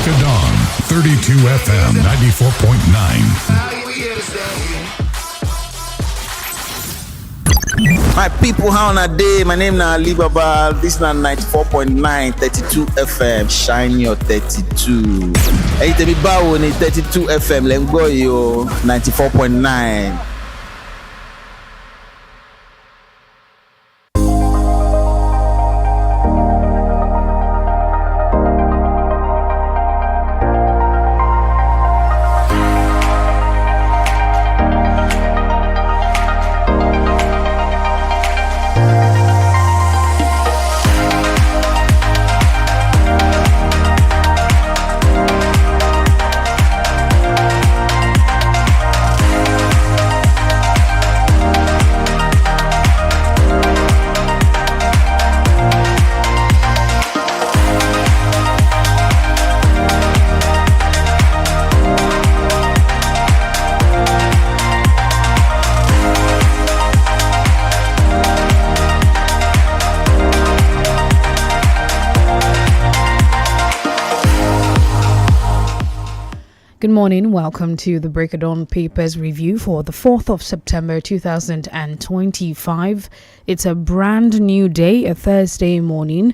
of Dawn, 32 FM 94.9. My people, how on a day? My name is Ali Baba. This is 94.9, 32 FM. Shine your 32. Hey, tell me about 32 FM. Let's go, yo. 94.9. Good morning, welcome to the Break of Dawn Papers Review for the 4th of September 2025. It's a brand new day, a Thursday morning,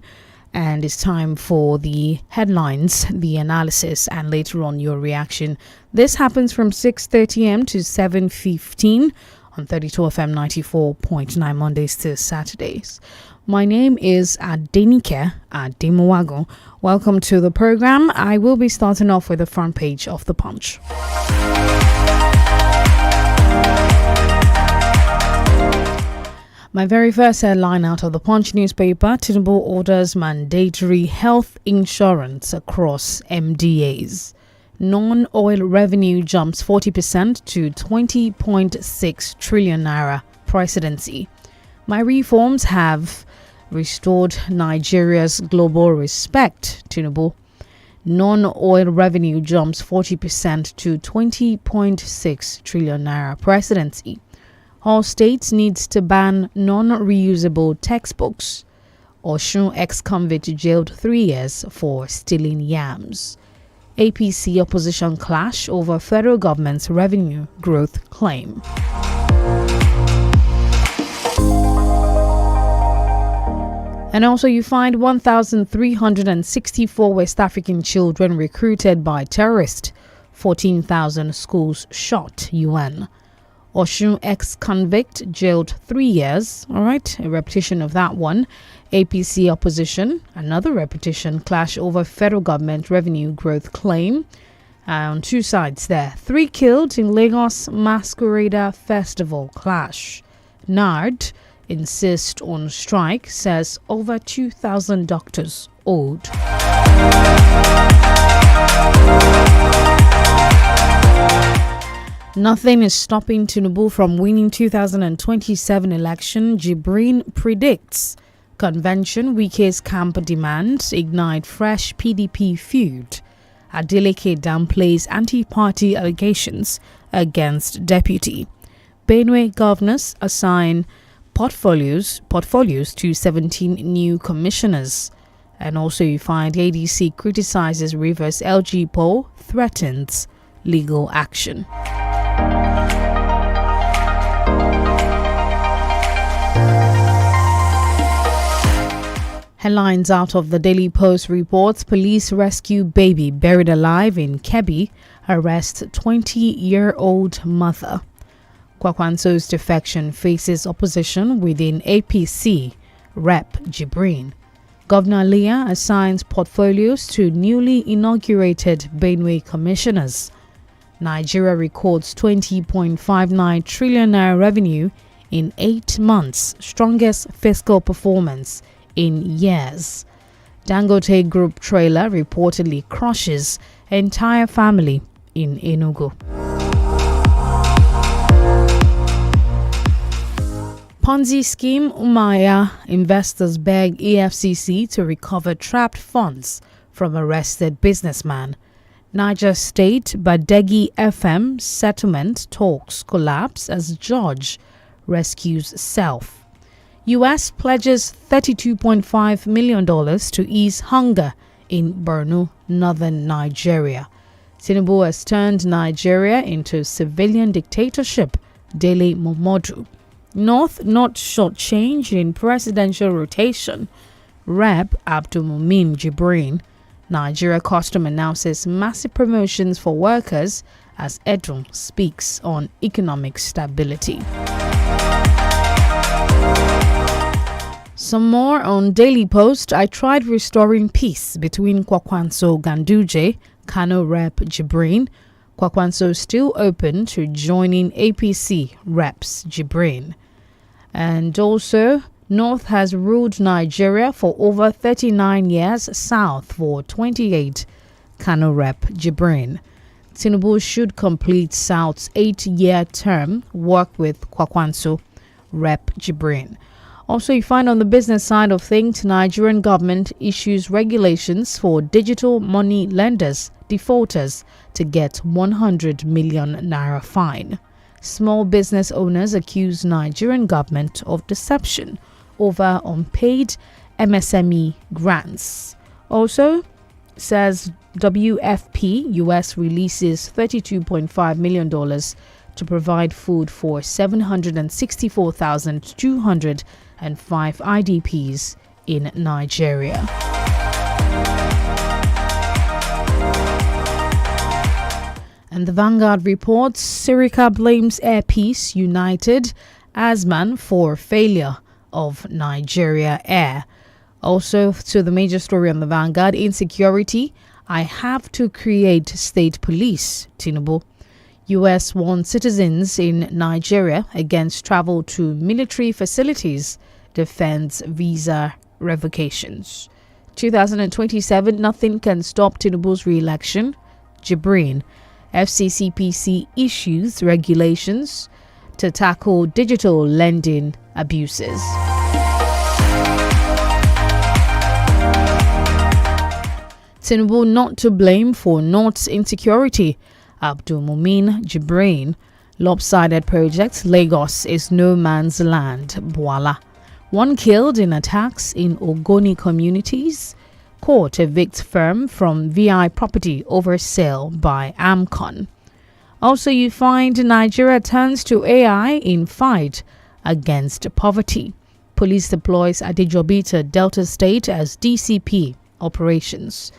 and it's time for the headlines, the analysis, and later on your reaction. This happens from 6:30 a.m. to 7:15 on 32 FM 94.9 Mondays to Saturdays. My name is DENIKE Ademowago. Welcome to the program. I will be starting off with the front page of the Punch. My very first headline out of the Punch newspaper: Tinubu orders mandatory health insurance across MDAs. Non-oil revenue jumps 40% to 20.6 trillion naira presidency. My reforms have restored Nigeria's global respect, Tinubu. Non-oil revenue jumps 40% to 20.6 trillion naira presidency. All states needs to ban non-reusable textbooks. Osun ex-convict jailed 3 years for stealing yams. APC opposition clash over federal government's revenue growth claim. And also you find 1,364 West African children recruited by terrorists, 14,000 schools shot, UN. Osun ex-convict jailed 3 years, all right, a repetition of that one. APC opposition, another repetition, clash over federal government revenue growth claim. On two sides there. 3 killed in Lagos Masquerader Festival clash. NARD insist on strike, says over 2,000 doctors owed. Nothing is stopping Tinubu from winning 2027 election, Jibrin predicts. Convention, Wike's camp demands ignite fresh PDP feud. Adeleke downplays anti-party allegations against deputy. Benue governors assign portfolios to 17 new commissioners. And also you find ADC criticizes Rivers LG poll, threatens legal action. Headlines out of the Daily Post reports: police rescue baby buried alive in Kebbi, arrest 20-year-old mother. Kwakwanso's defection faces opposition within APC, Rep Jibrin. Governor Leah assigns portfolios to newly inaugurated Benue commissioners. Nigeria records 20.59 trillion naira revenue in 8 months, strongest fiscal performance in years. Dangote Group trailer reportedly crushes entire family in Enugu. Ponzi scheme: Umaya investors beg EFCC to recover trapped funds from arrested businessman. Niger State Badegi FM settlement talks collapse as judge rescues self. U.S. pledges $32.5 million to ease hunger in Borno, northern Nigeria. Tinubu has turned Nigeria into civilian dictatorship, Dele Momodu. North not shortchanged in presidential rotation. Rep Abdulmumin Jibrin. Nigeria custom announces massive promotions for workers as Edom speaks on economic stability. Some more on Daily Post. I tried restoring peace between Kwakwanso Ganduje, Kano Rep Jibrin. Kwakwanso still open to joining APC Reps Jibrin. And also, North has ruled Nigeria for over 39 years, South for 28, Kano Rep Jibrin. Tinubu should complete South's 8-year term, work with Kwakwanso, Rep Jibrin. Also, you find on the business side of things, Nigerian government issues regulations for digital money lenders, defaulters, to get 100 million naira fine. Small business owners accuse Nigerian government of deception over unpaid MSME grants. Also, says WFP, US releases $32.5 million to provide food for 764,205 IDPs in Nigeria. And the Vanguard reports Sirika blames Air Peace United Asman for failure of Nigeria Air. Also, to the major story on the Vanguard, insecurity. I have to create state police, Tinubu. US warns citizens in Nigeria against travel to military facilities, defends visa revocations. 2027, nothing can stop Tinubu's re-election, Jibrin. FCCPC issues regulations to tackle digital lending abuses. Tinubu not to blame for North's insecurity. Abdulmumin Jibrin. Lopsided project. Lagos is no man's land. Bwala. 1 killed in attacks in Ogoni communities. Court evicts firm from VI property over sale by Amcon. Also, you find Nigeria turns to AI in fight against poverty. Police deploys Adejobi to Delta State as DCP operations.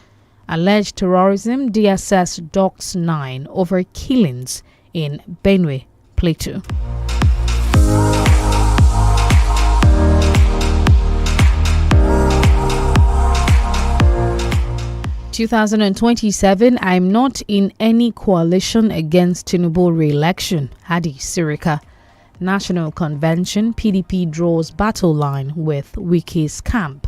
Alleged terrorism, DSS docks 9 over killings in Benue Plateau. 2027, I'm not in any coalition against Tinubu re-election, Hadi Sirika. National Convention, PDP draws battle line with Wike's camp.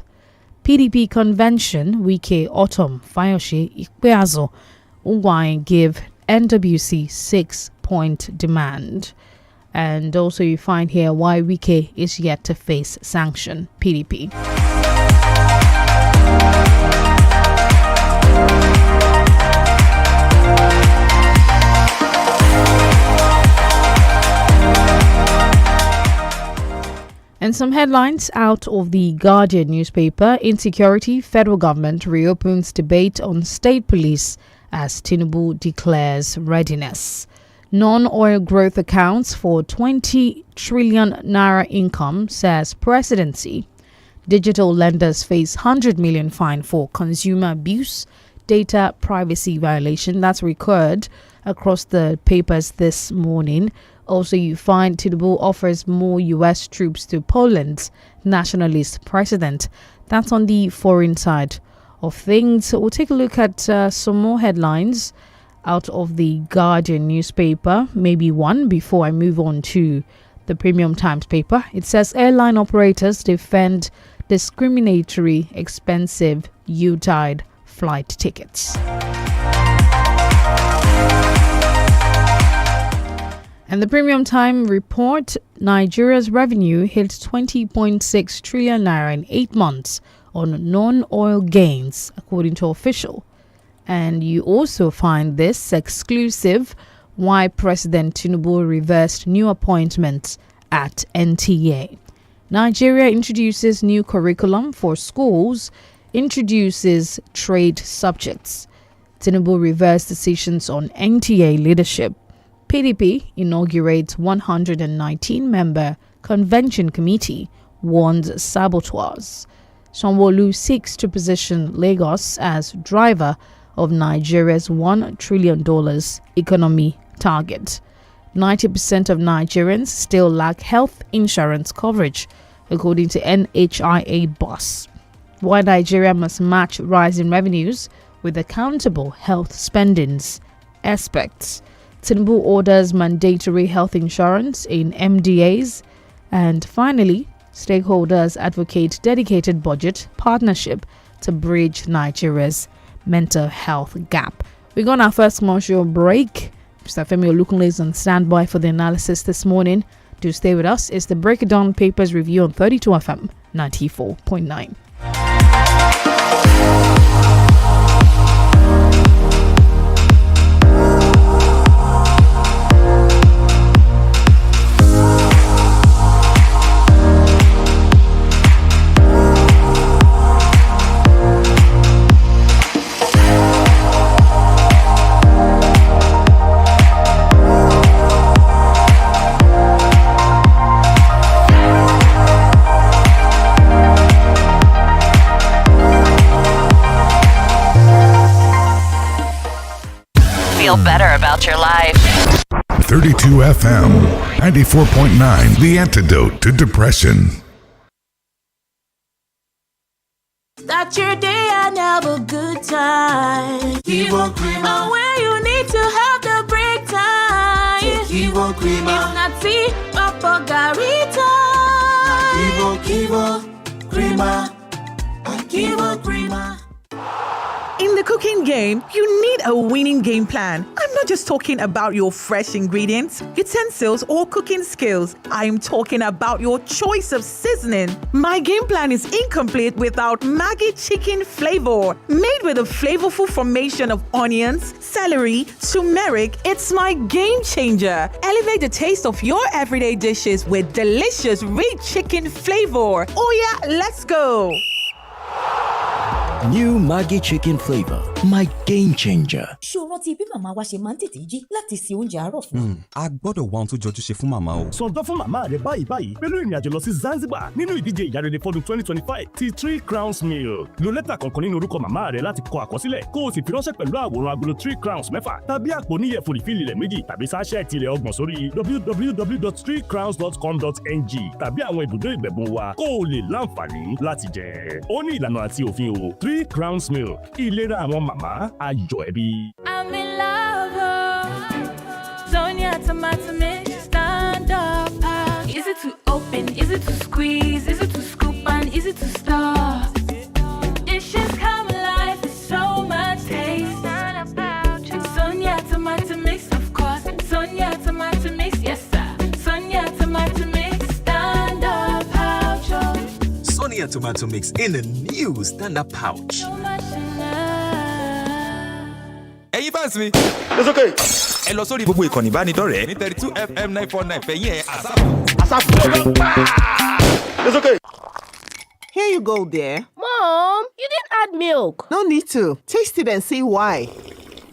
PDP Convention, Wike Autumn, Fayoshe Ikpeazu, Ugwai give NWC 6-point demand. And also you find here why Wike is yet to face sanction, PDP. And some headlines out of the Guardian newspaper. Insecurity, federal government reopens debate on state police as Tinubu declares readiness. Non-oil growth accounts for 20 trillion naira income, says presidency. Digital lenders face 100 million fine for consumer abuse, data privacy violation. That's recurred across the papers this morning. Also, you find Tinubu offers more U.S. troops to Poland's nationalist president. That's on the foreign side of things. So we'll take a look at some more headlines out of the Guardian newspaper. Maybe one before I move on to the Premium Times paper. It says airline operators defend discriminatory expensive U-tide flight tickets. And the Premium Time report, Nigeria's revenue hit 20.6 trillion naira in 8 months on non-oil gains, according to official. And you also find this exclusive, why President Tinubu reversed new appointments at NTA. Nigeria introduces new curriculum for schools introduces trade subjects. Tinubu reversed decisions on NTA leadership. PDP inaugurates 119-member convention committee, warns saboteurs. Sanwo-Olu seeks to position Lagos as driver of Nigeria's $1 trillion economy target. 90% of Nigerians still lack health insurance coverage, according to NHIA boss. Why Nigeria must match rising revenues with accountable health spendings aspects. Tinubu orders mandatory health insurance in MDAs. And finally, stakeholders advocate dedicated budget partnership to bridge Nigeria's mental health gap. We got our first commercial break. Mr. Femi Olukunle is on standby for the analysis this morning. Do stay with us. It's the Break It Down Papers review on 32 FM 94.9. Feel better about your life. 32 FM 94.9, the antidote to depression. Start your day and have a good time. Kivo Creamer. Where you need to have the break time. Kivo Creamer. If not tea, Papa Garita. Kivo Creamer. Kivo Creamer. In the cooking game, you need a winning game plan. I'm not just talking about your fresh ingredients, utensils, or cooking skills. I'm talking about your choice of seasoning. My game plan is incomplete without Maggi chicken flavor. Made with a flavorful formation of onions, celery, turmeric, it's my game changer. Elevate the taste of your everyday dishes with delicious rich chicken flavor. Oh yeah, let's go. New Maggi chicken flavor, my game changer. ṣó rántí bí màmá wa ṣe máa ń tètè jí láti se oúnjẹ àárọ̀ fún. A gbọ́dọ̀ wá ohun tó jọjú ṣe fún màmá o. Sọ̀tọ̀ fún màmá rẹ̀ báyìí pẹ̀lú ìrìnàjò lọ sí Zanzibar nínú ìdíje ìyárere fọ́dún 2025 ti 3 Crowns Milk. Lo lẹ́tà kọ̀ọ̀kan nínú orúkọ màmá rẹ̀ láti kọ àkọsílẹ̀ kó o sì fi ránṣẹ́ pẹ̀lú àwòrán agolo 3 Crowns 6 tàbí àpò oníyẹ̀fun ìfìlì rẹ̀ 2 tàbí sáṣẹ́ẹ̀tì rẹ̀ 30 sórí www.3crowns.com.ng tàbí àwọn ibùdó ìgbẹ̀bùn wa kó o lè láǹfààní láti jẹ. Ó ní ìlànà àti òfin o. 3 Crowns Milk, ìlera àwọn màmá, ayọ̀ ẹbí. I'm in love. Sonia tomato mix, stand up. Is it to open? Is it to squeeze? Is it to scoop and is it to stir? Dishes come alive with so much taste. Sonia tomato mix, of course. Sonia tomato mix, yes sir. Sonia tomato mix, stand up pouch. Sonia tomato mix in a new stand-up pouch. So much in love. Ẹ̀yin fans mi. It's okay. Ẹ lọ sórí gbogbo ìkànnì ìbánidọ́rẹ̀ẹ́ ní 32 FM 949 fẹ̀yìn ẹ̀ Asafu. It's okay. Here you go, dear. Mom, you didn't add milk. No need to. Taste it and see why.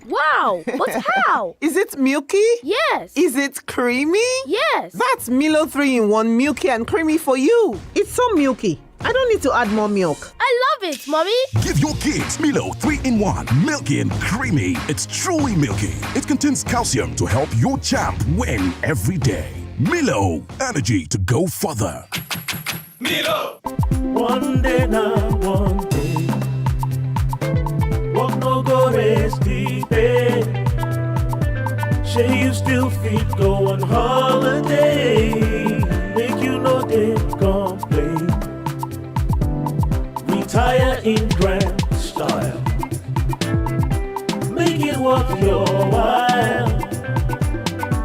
Wow, but how? Is it milky? Yes. Is it creamy? Yes. That's Milo 3-in-1 milky and creamy for you. It's so milky. I don't need to add more milk. I love it, Mommy. Give your kids Milo 3-in-1, milky and creamy. It's truly milky. It contains calcium to help your champ win every day. Milo, energy to go further. Milo. One day now, one day. Walk no go rest deep. Say you still fit go on holiday. Make you know they complain. Retire in grand style. Make it worth your while.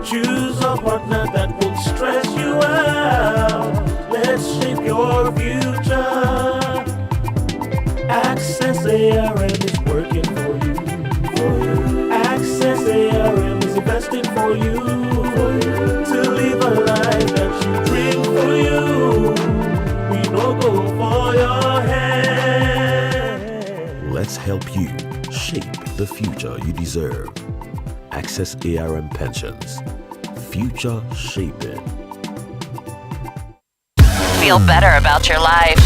Choose a partner that won't stress you out. Let's shape your future. Access ARM is working for you. Access ARM is investing for you. To live a life that you dream for you. We no go for your head. shape the future you deserve. Access ARM Pensions. Future shaping. Feel better about your life.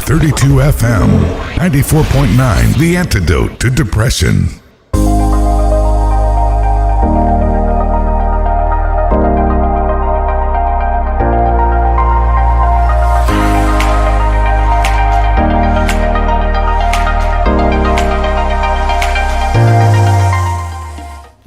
32 FM, 94.9, the antidote to depression.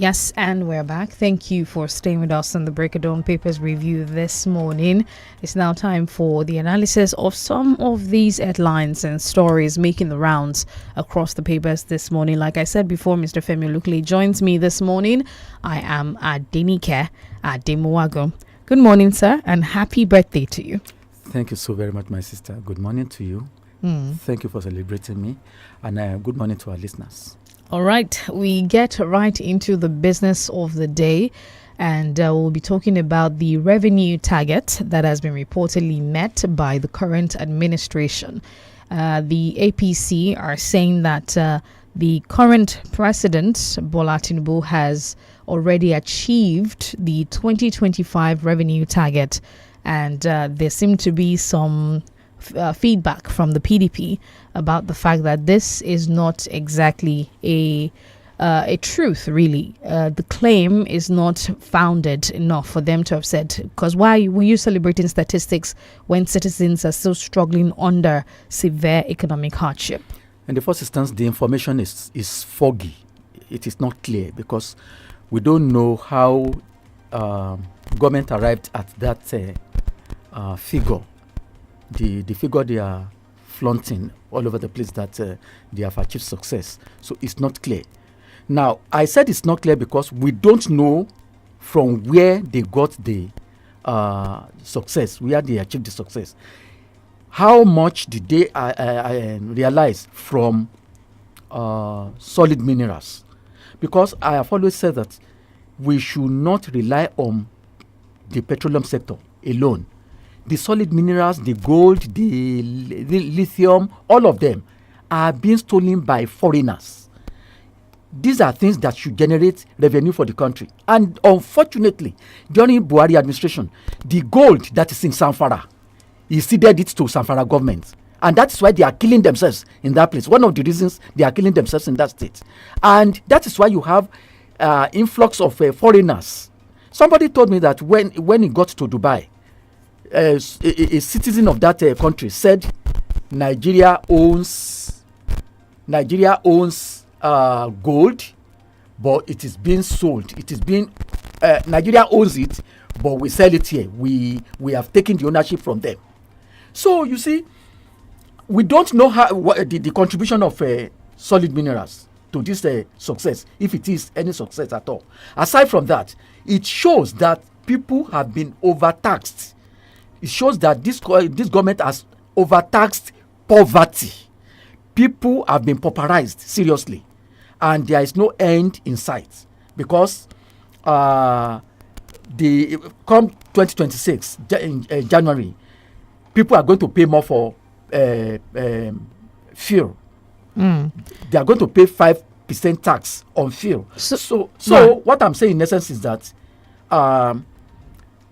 Yes, and we're back. Thank you for staying with us on the Break of Dawn Papers review this morning. It's now time for the analysis of some of these headlines and stories making the rounds across the papers this morning. Like I said before, Mr. Femi Olukule joins me this morning. I am DENIKE Ademuwago. Good morning, sir, and happy birthday to you. Thank you so very much, my sister. Good morning to you. Thank you for celebrating me, and good morning to our listeners. All right, we get right into the business of the day, and we'll be talking about the revenue target that has been reportedly met by the current administration. The APC are saying that the current president, Bola Tinubu, has already achieved the 2025 revenue target, and there seem to be some feedback from the PDP about the fact that this is not exactly a truth, really. The claim is not founded enough for them to have said, because why were you celebrating statistics when citizens are still struggling under severe economic hardship? In the first instance, the information is foggy. It is not clear because we don't know how government arrived at that figure. The figure they are flaunting all over the place that they have achieved success. So it's not clear. Now, I said it's not clear because we don't know from where they got the success, where they achieved the success. How much did they realize from solid minerals? Because I have always said that we should not rely on the petroleum sector alone. The solid minerals, the gold, the lithium, all of them are being stolen by foreigners. These are things that should generate revenue for the country. And unfortunately, during Buhari administration, the gold that is in Zamfara, he ceded it to Zamfara government. And that's why they are killing themselves in that place. One of the reasons they are killing themselves in that state. And that is why you have influx of foreigners. Somebody told me that when he got to Dubai, a citizen of that country said Nigeria owns gold, but it is being sold. It is being Nigeria owns it, but we sell it here. We have taken the ownership from them. So you see, we don't know what the contribution of solid minerals to this success, if it is any success at all. Aside from that, it shows that people have been overtaxed. It shows that this government has overtaxed poverty. People have been pauperized seriously, and there is no end in sight because come 2026 in January, people are going to pay more for fuel. They are going to pay 5% tax on fuel. So what I'm saying in essence is that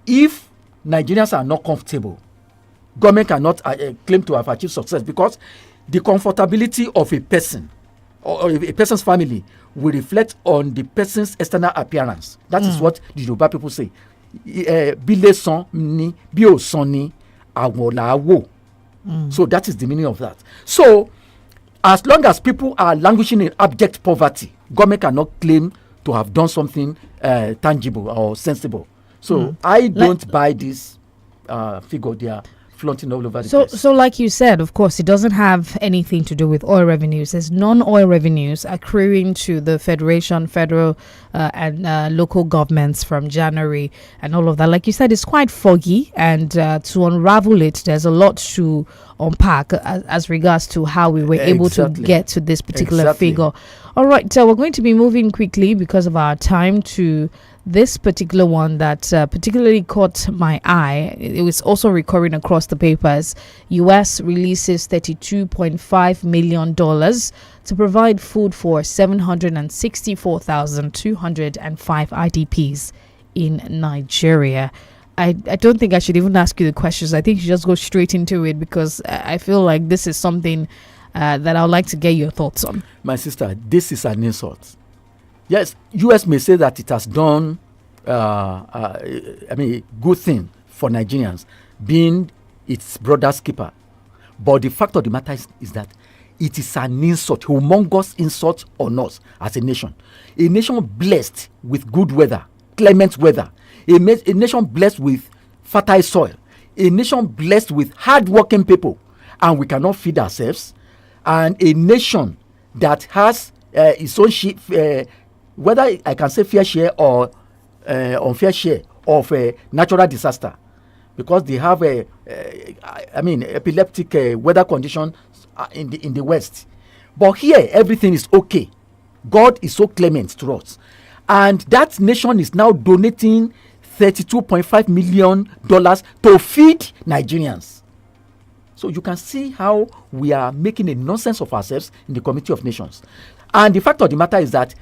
if Nigerians are not comfortable, government cannot claim to have achieved success because the comfortability of a person or a person's family will reflect on the person's external appearance. That is what the Yoruba people say. So that is the meaning of that. So as long as people are languishing in abject poverty, government cannot claim to have done something tangible or sensible. So I don't buy this figure they are flaunting all over the place. So like you said, of course, it doesn't have anything to do with oil revenues. There's non-oil revenues accruing to the federation, federal and local governments from January and all of that. Like you said, it's quite foggy, and to unravel it, there's a lot to unpack as regards to how we were able to get to this particular figure. All right, so we're going to be moving quickly because of our time to this particular one that particularly caught my eye, it was also recurring across the papers. US releases $32.5 million to provide food for 764,205 IDPs in Nigeria. I don't think I should even ask you the questions. I think you should just go straight into it, because I feel like this is something that I would like to get your thoughts on. My sister, this is an insult. Yes, US may say that it has done good thing for Nigerians, being its brother's keeper. But the fact of the matter is that it is an insult, humongous insult on us as a nation. A nation blessed with good weather, clement weather. A nation blessed with fertile soil. A nation blessed with hard-working people. And we cannot feed ourselves. And a nation that has its own whether I can say fair share or unfair share of natural disaster, because they have epileptic weather conditions in the West. But here everything is okay. God is so clement to us, and that nation is now donating $32.5 million to feed Nigerians. So you can see how we are making a nonsense of ourselves in the Committee of Nations. And the fact of the matter is that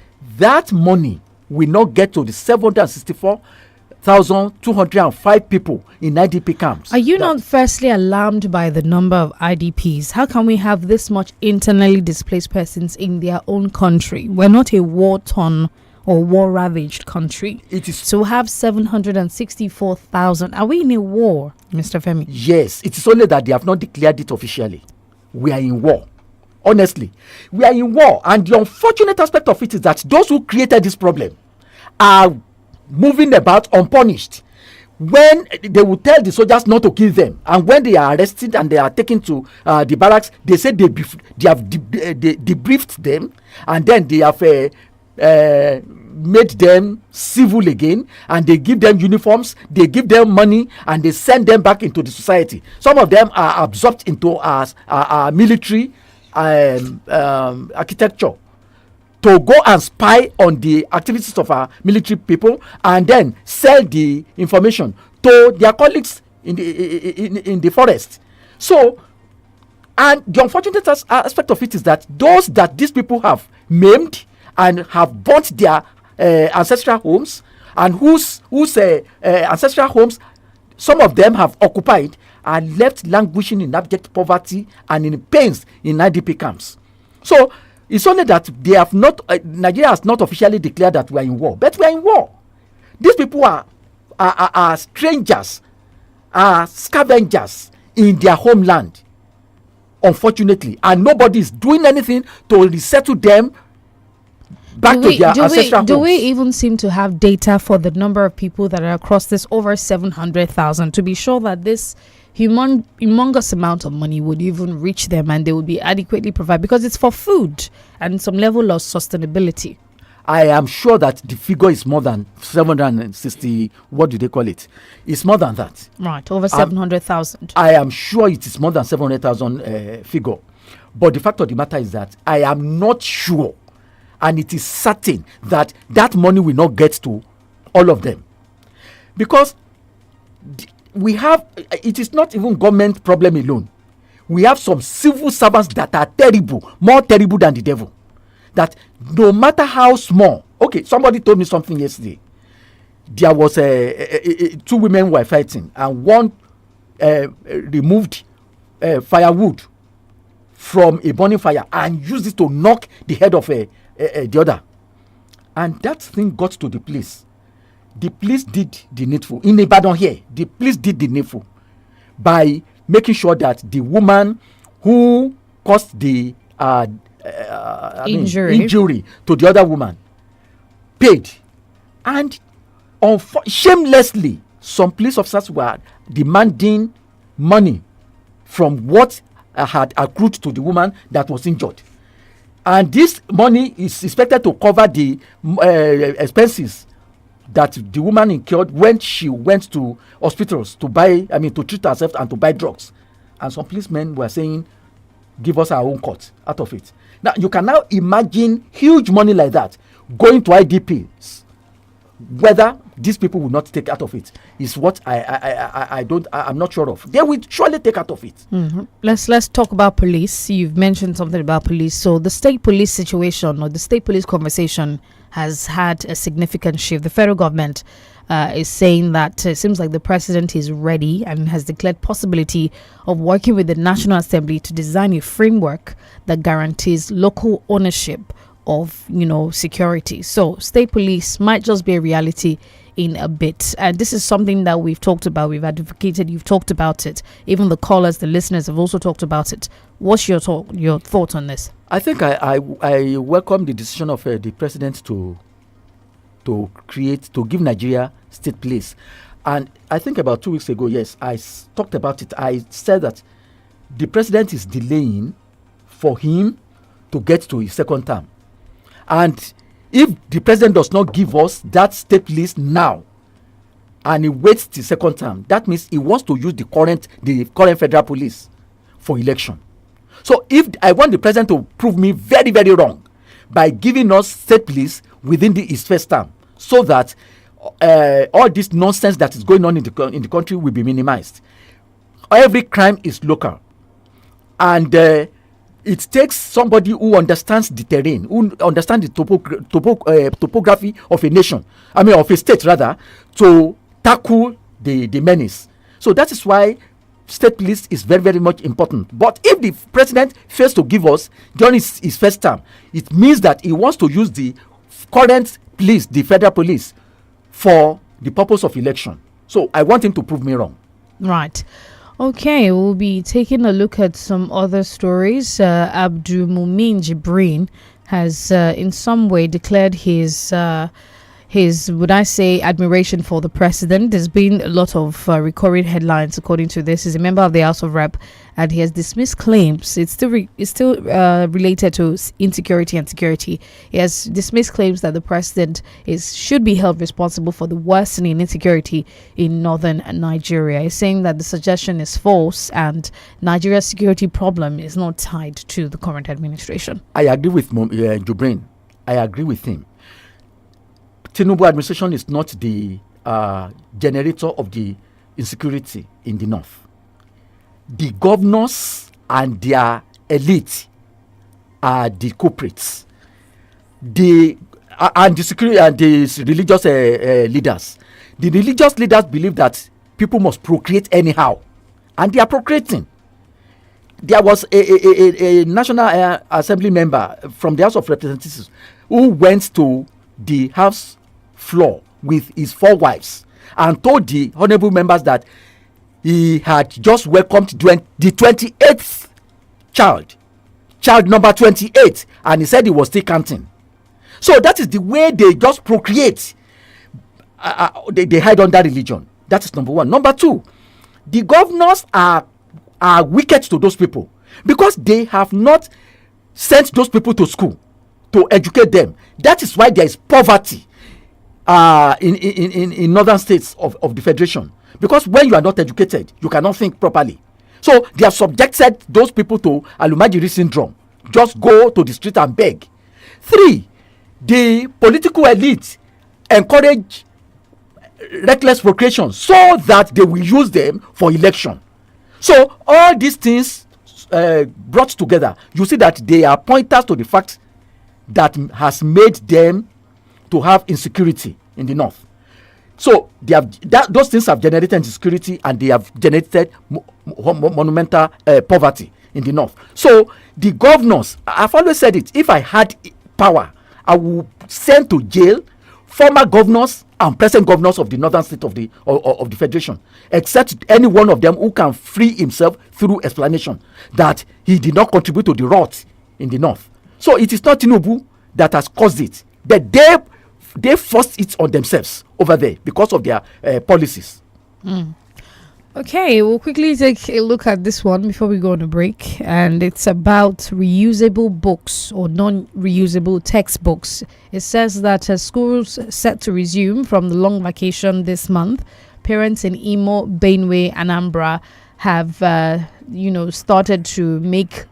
money will not get to the 764,205 people in IDP camps. Are you not firstly alarmed by the number of IDPs? How can we have this much internally displaced persons in their own country? We're not a war-torn or war-ravaged country. It is to have 764,000. Are we in a war, Mr. Femi? Yes, it is only that they have not declared it officially. We are in war. Honestly, we are in war, and the unfortunate aspect of it is that those who created this problem are moving about unpunished. When they will tell the soldiers not to kill them, and when they are arrested and they are taken to the barracks, they say they have debriefed them, and then they have made them civil again, and they give them uniforms, they give them money, and they send them back into the society. Some of them are absorbed into our military architecture to go and spy on the activities of our military people, and then sell the information to their colleagues in the forest. So, and the unfortunate aspect of it is that those that these people have maimed and have burnt their ancestral homes, and whose ancestral homes some of them have occupied, are left languishing in abject poverty and in pains in IDP camps. So it's only that they have not, Nigeria has not officially declared that we are in war, but we are in war. These people are strangers, are scavengers in their homeland, unfortunately, and nobody is doing anything to resettle them back to their ancestral homes. Do we even seem to have data for the number of people that are across this over 700,000 to be sure that this humongous amount of money would even reach them and they would be adequately provided, because it's for food and some level of sustainability? I am sure that the figure is more than 760. What do they call it? It's more than that. Right, over 700,000. I am sure it is more than 700,000 figure. But the fact of the matter is that I am not sure, and it is certain that that money will not get to all of them, because we have, it is not even government problem alone. We have some civil servants that are terrible, more terrible than the devil. That no matter how small, okay, somebody told me something yesterday. There was two women were fighting, and one removed firewood from a burning fire and used it to knock the head of the other, and that thing got to the police. The police did the needful in Ibadan here. The police did the needful by making sure that the woman who caused the injury to the other woman paid, and shamelessly some police officers were demanding money from what had accrued to the woman that was injured, and this money is expected to cover the expenses that the woman incurred when she went to hospitals to treat herself and to buy drugs. And some policemen were saying, give us our own cut out of it. Now you can now imagine huge money like that going to IDPs Whether these people will not take out of it is what I'm not sure of. They will surely take out of it. Mm-hmm. Let's talk about police. You've mentioned something about police. So the state police situation or the state police conversation has had a significant shift. The federal government is saying that it seems like the president is ready and has declared possibility of working with the National Assembly to design a framework that guarantees local ownership of, security. So state police might just be a reality in a bit. And this is something that we've talked about, we've advocated, you've talked about it. Even the callers, the listeners have also talked about it. What's your thoughts on this? I think I welcome the decision of the president to give Nigeria state police. And I think about 2 weeks ago, yes, I talked about it. I said that the president is delaying for him to get to his second term. And if the president does not give us that state police now, and he waits the second term, that means he wants to use the current federal police for election. So if I want the president to prove me very, very wrong by giving us state police within his first term, so that all this nonsense that is going on in the country will be minimized. Every crime is local, and it takes somebody who understands the terrain, who understands the topography of a nation, of a state rather, to tackle the menace. So that is why state police is very, very much important. But if the president fails to give us during his first term, it means that he wants to use the current police, the federal police, for the purpose of election. So I want him to prove me wrong. Right. Okay, we'll be taking a look at some other stories. Abdul Mumin Jibrin has in some way declared his would I say, admiration for the president. There's been a lot of recurring headlines according to this. He's a member of the House of Rep, and he has dismissed claims. It's still related to insecurity and security. He has dismissed claims that the president should be held responsible for the worsening insecurity in northern Nigeria. He's saying that the suggestion is false and Nigeria's security problem is not tied to the current administration. I agree with Jibrin. I agree with him. Tinubu administration is not the generator of the insecurity in the north. The governors and their elite are the culprits. And the security and the religious leaders. The religious leaders believe that people must procreate anyhow, and they are procreating. There was a National Assembly member from the House of Representatives who went to the House floor with his 4 wives and told the honorable members that he had just welcomed the 28th child number 28, and he said he was still counting. So that is the way they just procreate. They hide under religion. That is number one. Number two, the governors are wicked to those people because they have not sent those people to school to educate them. That is why there is poverty in northern states of the federation, because when you are not educated, you cannot think properly. So they have subjected those people to Alumajiri syndrome. Just go to the street and beg. 3, the political elite encourage reckless procreation so that they will use them for election. So all these things brought together, you see that they are pointers to the fact that has made them to have insecurity in the north. So they have those things have generated insecurity, and they have generated monumental poverty in the north. So the governors, I've always said it, if I had power, I would send to jail former governors and present governors of the northern state of the federation, except any one of them who can free himself through explanation that he did not contribute to the rot in the north. So it is not Tinubu that has caused it, but they forced it on themselves over there because of their policies. Okay, we'll quickly take a look at this one before we go on a break, and it's about reusable books or non-reusable textbooks. It says that schools set to resume from the long vacation this month. Parents in Imo, Benue, Anambra have started to make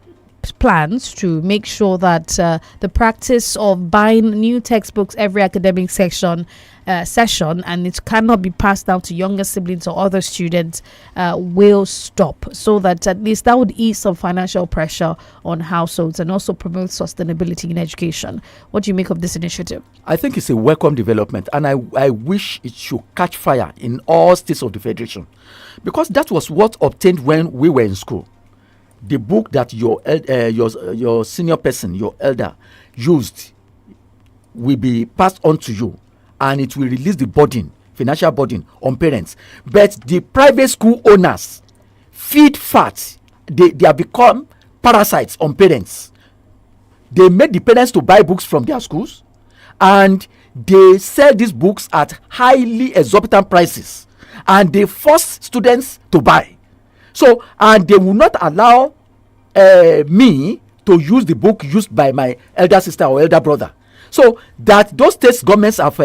plans to make sure that the practice of buying new textbooks every academic section session, and it cannot be passed down to younger siblings or other students, will stop, so that at least that would ease some financial pressure on households and also promote sustainability in education. What do you make of this initiative? I think it's a welcome development, and I wish it should catch fire in all states of the Federation, because that was what obtained when we were in school. The book that your senior person, your elder, used will be passed on to you, and it will release the burden, financial burden, on parents. But the private school owners feed fat. They have become parasites on parents. They make the parents to buy books from their schools, and they sell these books at highly exorbitant prices, and they force students to buy. So, and they will not allow me to use the book used by my elder sister or elder brother. So that those state governments have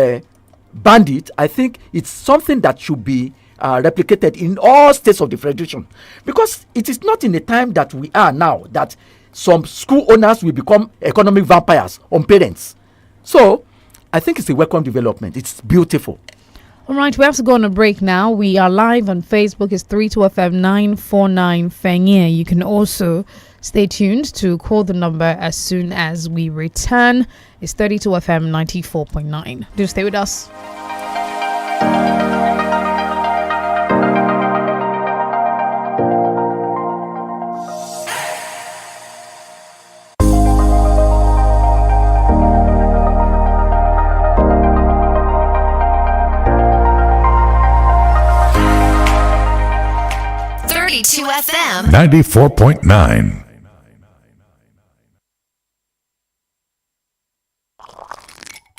banned it, I think it's something that should be replicated in all states of the Federation, because it is not in the time that we are now that some school owners will become economic vampires on parents. So I think it's a welcome development. It's beautiful. All right, we have to go on a break now. We are live on Facebook. It's 32FM 949 Fengyie. You can also stay tuned to call the number as soon as we return. It's 32FM 94.9. Do stay with us. FM 94.9.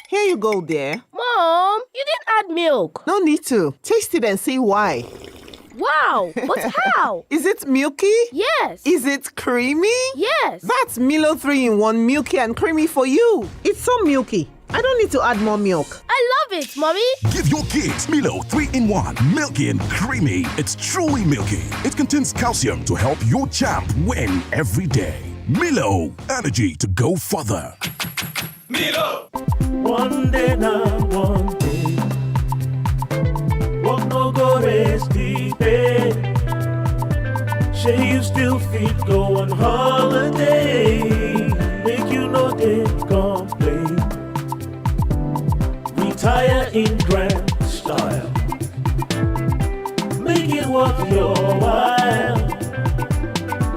Here you go, dear. Mom, you didn't add milk. No need to. Taste it and see why. Wow, but how? Is it milky? Yes. Is it creamy? Yes. That's Milo 3-in-1 milky and creamy for you. It's so milky. I don't need to add more milk. I love it, Mommy. Give your kids Milo 3-in-1, milky and creamy. It's truly milky. It contains calcium to help your champ win every day. Milo, energy to go further. Milo. One day now, one day. Walk no go rest deep in. Say you still fit go on holiday. Make you know they complain. Retire in grand style. Make it worth your while.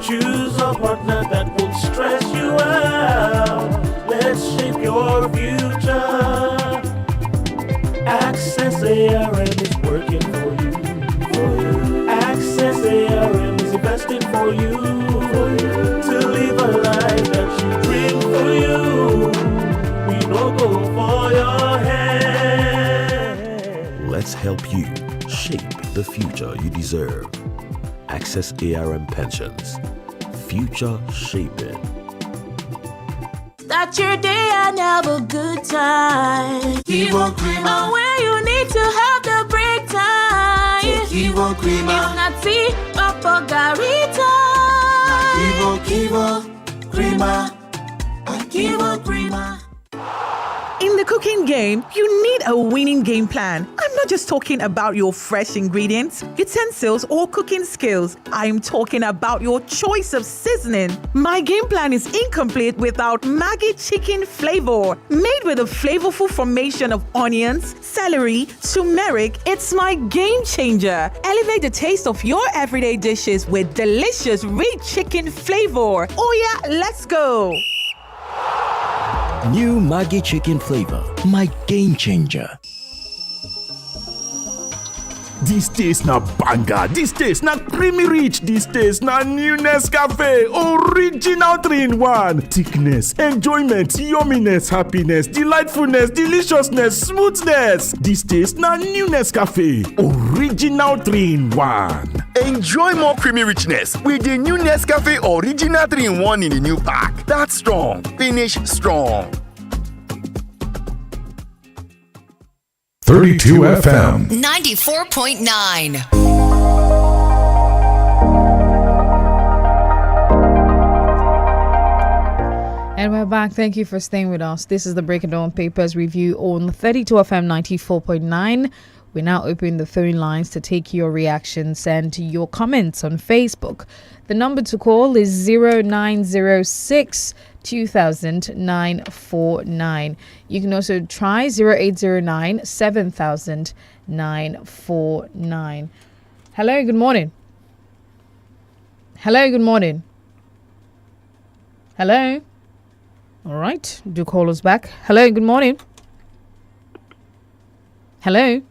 Choose a partner that won't stress you out. Let's shape your future. Access ARM is working for you. Access ARM is investing for you. To live a life that you dream for you. We no go for your head. Let's help you shape the future you deserve. Access ARM Pensions. Future shaping. Start your day and have a good time. Kivo Creamer. Where you need to have the break time. Kivo Creamer. It's not tea, Papa Garita. Kivo Creamer. Kivo Creamer. In the cooking game, you need a winning game plan. I'm not just talking about your fresh ingredients, utensils, or cooking skills. I'm talking about your choice of seasoning. My game plan is incomplete without Maggi chicken flavor. Made with a flavorful formation of onions, celery, turmeric, it's my game changer. Elevate the taste of your everyday dishes with delicious rich chicken flavor. Oh yeah, let's go. New Maggi chicken flavor, my game changer. This taste na banger, this taste na creamy rich, this taste na new Nescafe, original 3-in-1. Thickness, enjoyment, yumminess, happiness, delightfulness, deliciousness, smoothness. This taste na new Nescafe, original 3-in-1. Enjoy more creamy richness with the new Nescafe Original 3-in-1 in the new pack. That's strong, finish strong. 32 FM 94.9. And we're back. Thank you for staying with us. This is the Breaking Down Papers review on 32 FM 94.9. We now open the phone lines to take your reactions and your comments on Facebook. The number to call is 0906 2000 You can also try 0809 7000 Hello, good morning. Hello, good morning. Hello. All right, do call us back. Hello, good morning. Hello.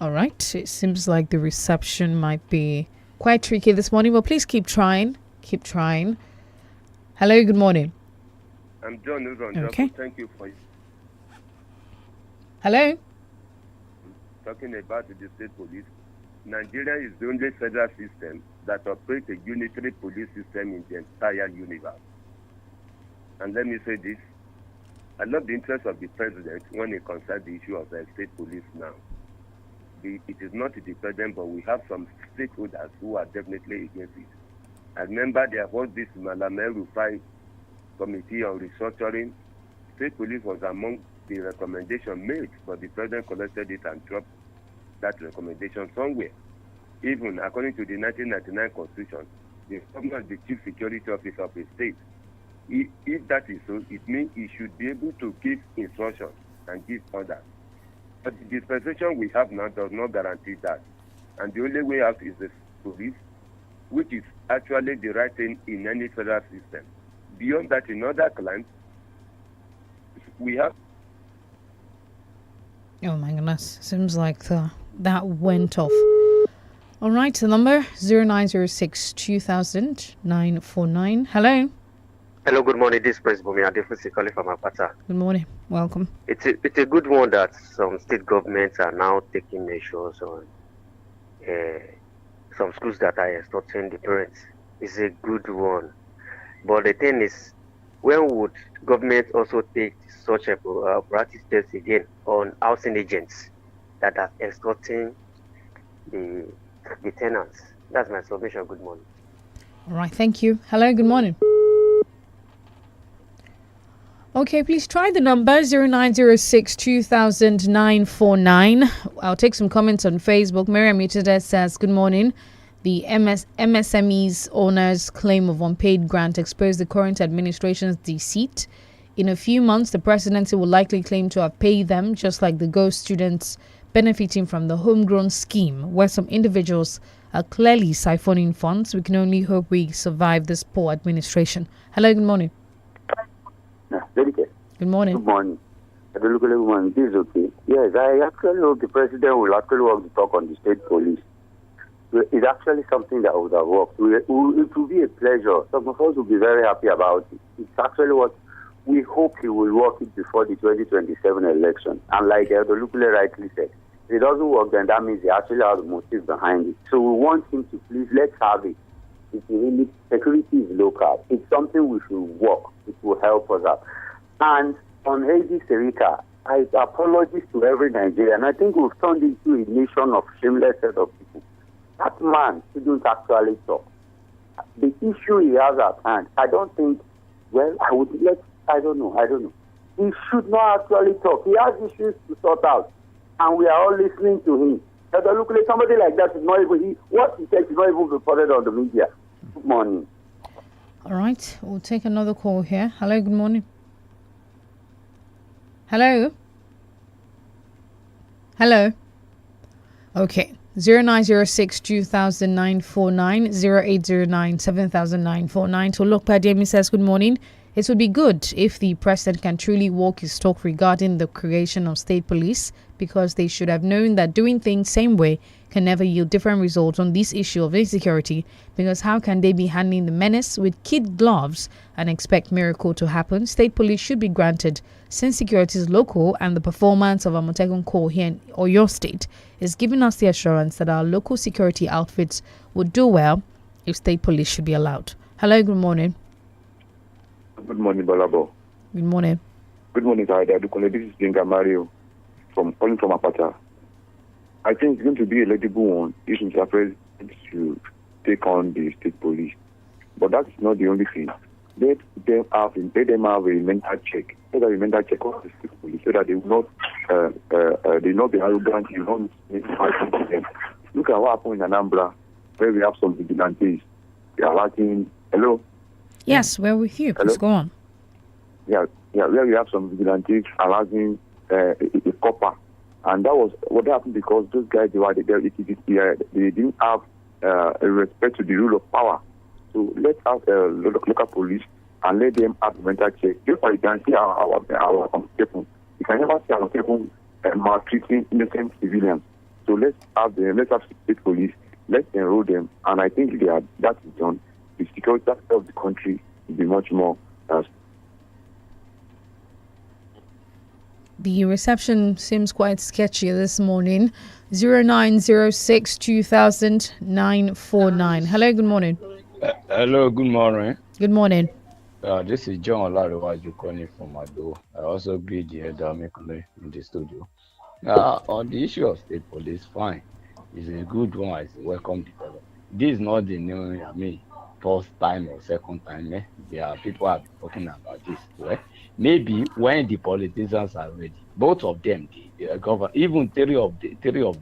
All right, it seems like the reception might be quite tricky this morning, but please keep trying. Keep trying. Hello, good morning. I'm John Uzon. Okay. Thank you for Hello. talking about the state police. Nigeria is the only federal system that operates a unitary police system in the entire universe. And let me say this. I love the interest of the president when it concerns the issue of the state police now. It is not the president, but we have some stakeholders who are definitely against it. I remember there was this Malamel Rufai committee on restructuring. State police was among the recommendations made, but the president collected it and dropped that recommendation somewhere. Even according to the 1999 Constitution, the governor is the chief security officer of a state. If that is so, it means he should be able to give instructions and give orders. But the dispensation we have now does not guarantee that. And the only way out is the police, which is actually the right thing in any federal system. Beyond that, in other clans, we have... Oh my goodness, seems like that went off. All right, the number 0906 2000 949. Hello. Hello, good morning. This is Prince Bumi Adefusi calling from Apata. Good morning. Welcome. It's a good one that some state governments are now taking measures on some schools that are extorting the parents. It's a good one. But the thing is, when would government also take such a practice steps again on housing agents that are extorting the tenants? That's my submission. Good morning. All right, thank you. Hello, good morning. Okay, please try the number 0906 2000 949. I'll take some comments on Facebook. Miriam Mutada says, good morning. The MSME's owners' claim of unpaid grant exposed the current administration's deceit. In a few months, the presidency will likely claim to have paid them, just like the GO students benefiting from the homegrown scheme, where some individuals are clearly siphoning funds. We can only hope we survive this poor administration. Hello, good morning. DENIKE. Good morning. Good morning. This is okay. Yes, I actually hope the president will actually want to talk on the state police. It's actually something that would have worked. It will be a pleasure. Some of us will be very happy about it. It's actually what we hope he will work it before the 2027 election. And like Elder rightly said, if it doesn't work, then that means he actually has a motive behind it. So we want him to please, let's have it. Security is local. It's something we should work. It will help us out. And on Heidi Serika, I apologize to every Nigerian. I think we've turned into a nation of shameless set of people. That man shouldn't actually talk. The issue he has at hand, I don't think, I don't know. He should not actually talk. He has issues to sort out. And we are all listening to him. Somebody like that is not even, what he said is not even reported on the media. Good morning. All right, we'll take another call here. Hello, good morning. Hello? Hello? Okay. 0906 2000 949 0809 7000 949. So look, Pademi says, good morning. It would be good if the president can truly walk his talk regarding the creation of state police, because they should have known that doing things same way can never yield different results on this issue of insecurity, because how can they be handling the menace with kid gloves and expect miracle to happen? State police should be granted since security is local, and the performance of Amotekun Corps here in Oyo State is giving us the assurance that our local security outfits would do well if state police should be allowed. Hello, good morning. Good morning, Balabo. Good morning. Good morning, Zaida. This is Jenga Mario calling from Apata. I think it's going to be a legible one if Mr. President to take on the state police. But that's not the only thing. let them have a mental check. Let them have a mental check of the state police so that they will not be arrogant, you will not fight to them. Look at what happened in Anambra, where we have some vigilantes. They are lacking. Hello? Yes, we're with you. Please go on. Yeah, where we have some vigilantes harassing a copper. And that was what happened because those guys, they didn't have a respect to the rule of power. So let's have local police and let them have mental check. Just like you can see our people. You can never see our people maltreating innocent civilians. So let's have state police, let's enroll them. And I think if that is done, the security of the country will be much more. The reception seems quite sketchy this morning. 0906 2000 949. Hello, good morning. Hello, good morning. Good morning. This is John Olarewaju calling from Ado. I also greet the elder Mekule in the studio. On the issue of state police, fine. It's a good one. It's a welcome development. This is not the new, first time or second time. There are people have been talking about this. Right? Maybe when the politicians are ready, both of them, the governor, even three of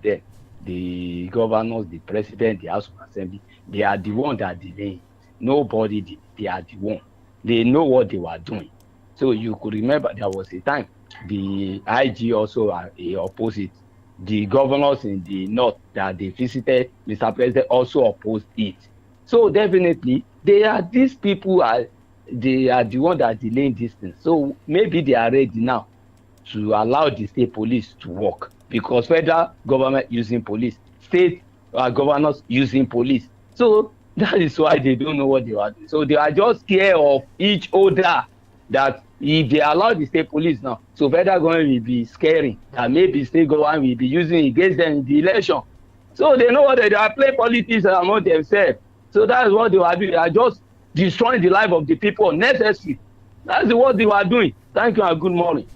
them, the governors, the president, the House of Assembly, they are the one that delay. Nobody did. They are the one. They know what they were doing. So you could remember there was a time the IG also opposed it. The governors in the north that they visited, Mr. President also opposed it. So definitely these people they are the one that delaying this thing. So maybe they are ready now to allow the state police to work because federal government using police, state governors using police. So that is why they don't know what they are doing. So they are just scared of each other that if they allow the state police now, so federal government will be scaring that maybe state government will be using against them in the election. So they know what they are playing politics among themselves. So that's what they are doing. They are just destroying the life of the people unnecessarily. That's what they were doing. Thank you and good morning.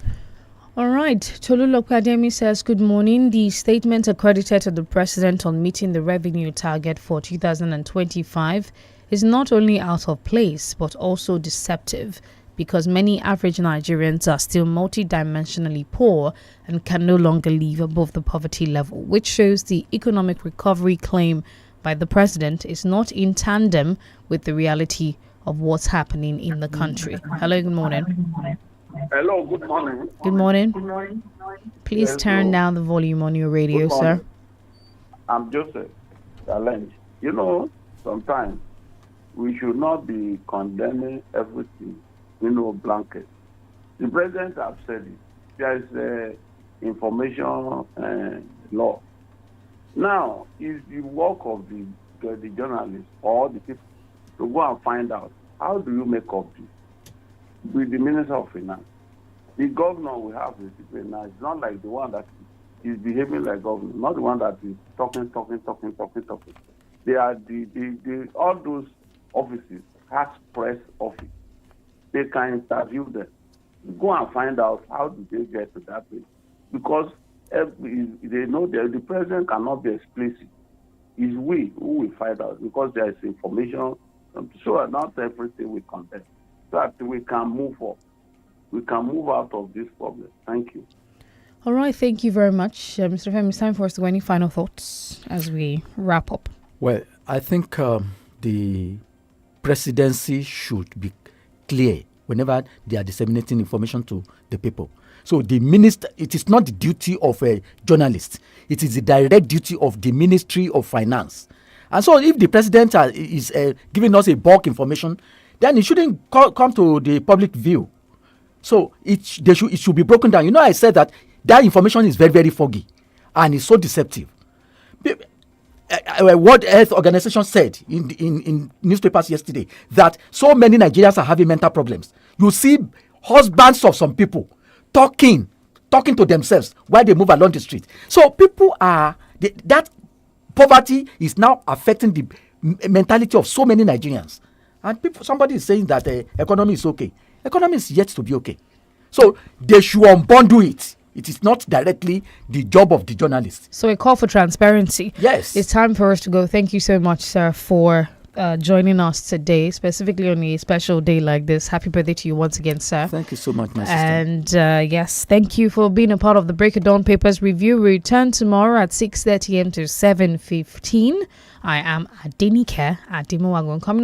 All right. Tolu Academy says, good morning. The statement accredited to the president on meeting the revenue target for 2025 is not only out of place, but also deceptive because many average Nigerians are still multidimensionally poor and can no longer live above the poverty level, which shows the economic recovery claim by the president is not in tandem with the reality of what's happening in the country. Hello, good morning. Hello, good morning. Good morning. Good morning. Please turn down the volume on your radio, sir. I'm Joseph Challenge. Sometimes we should not be condemning everything, blanket. The president has said it. There is information law. Now, it's the work of the journalists or the people to go and find out how do you make up this with the Minister of Finance. The governor we have is now. It's not like the one that is behaving like governor, not the one that is talking. They are all those offices has press office. They can interview them. Go and find out how do they get to that place. Because they know that the president cannot be explicit. It's we who will find out because there is information. So not everything we condemn. So that we can move on. We can move out of this problem. Thank you. All right. Thank you very much. Mr. Fem, it's time for us to go. Any final thoughts as we wrap up? Well, I think the presidency should be clear whenever they are disseminating information to the people. So the minister, it is not the duty of a journalist. It is the direct duty of the Ministry of Finance. And so if the president is giving us a bulk information, then it shouldn't come to the public view. So it should be broken down. I said that information is very, very foggy and it's so deceptive. World Health Organization said in newspapers yesterday that so many Nigerians are having mental problems. You see husbands of some people talking to themselves while they move along the street. So people that poverty is now affecting the mentality of so many Nigerians. And somebody is saying that the economy is okay. Economy is yet to be okay. So they should unbundle it. It is not directly the job of the journalist. So a call for transparency. Yes. It's time for us to go. Thank you so much, sir, for joining us today, specifically on a special day like this. Happy birthday to you once again, sir. Thank you so much, my sister. And yes, thank you for being a part of the Break of Dawn Papers review. We return tomorrow at 6:30 a.m. to 7:15. I am DENIKE Coming